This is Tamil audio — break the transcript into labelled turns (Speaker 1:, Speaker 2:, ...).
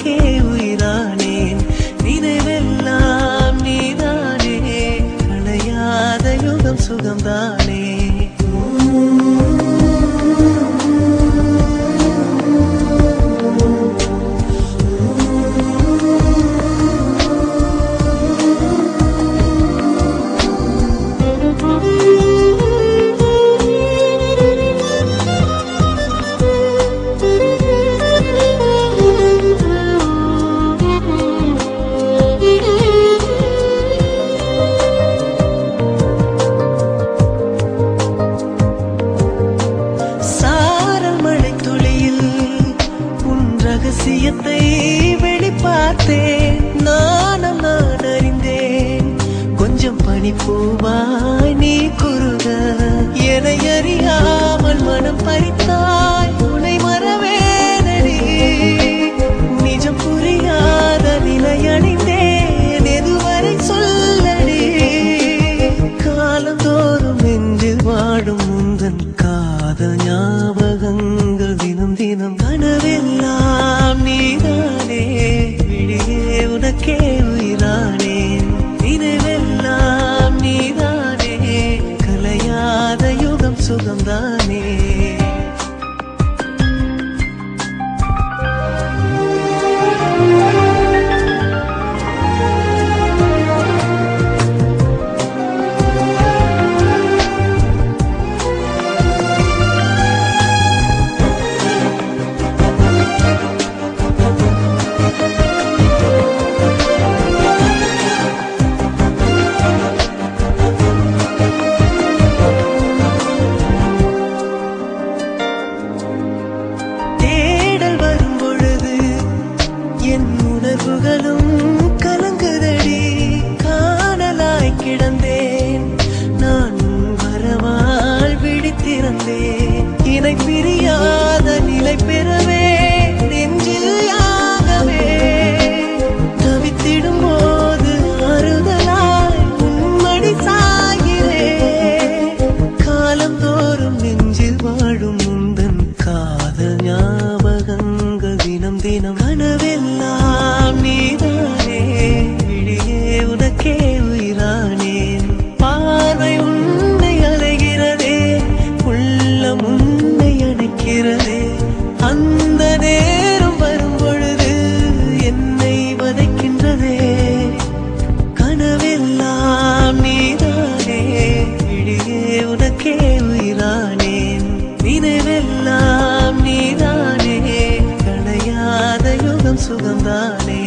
Speaker 1: உனக்கே உயிரானேன். நினைவெல்லாம் நீதானே, களையாத யுகம் சுகம்தானே. ரகசியத்தை வெளிப்பார்த்தேன், நானும் நான் அறிந்தேன். கொஞ்சம் பனிப்பூவாய் நீ குறுக, என்னை அறியாமல் மனம் பறித்தாய். உன்னை மறவேனடி, நிஜம் புரியாத நிலையடைந்தேன். எதுவரை சொல்லடி, காலந்தோறும் நெஞ்சில் வாடும் முந்தன் காதல் ஞாபகங்கள் தினம் தினம். கனவெல்லாம் நீதானே, விழியே உனக்கே உயிரானேன். நினைவெல்லாம் நீதானே, கலையாத யுகம் சுகம்தானே. உணர்வுகளும் கலங்குதடி, காணலாய் கிடந்தேன் நான், வரவால் விழித்திருந்தேன். இணை பிரியாத நிலை பெறவே நெஞ்சில் யாகவே, தவித்திடும் போது ஆறுதலாய் உன்மடி சாகிறேன். காலம் தோறும் நெஞ்சில் வாழும் முந்தன் காதல் ஞாபகங்கள் தினம் தினம். கனவெல்லாம் நீதானே, விழியே உனக்கே உயிரானேன். பார்வை உன்னை அலைகிறதே, உள்ளம் உன்னை அணைக்கிறதே. அந்த நேரம் வரும் பொழுது என்னை வதைக்கின்றதே. கனவெல்லாம் நீதானே, விழியே உனக்கே உயிரானேன். நினைவெல்லாம் நீதானே, களையாத யுகம் சுகம்தானே.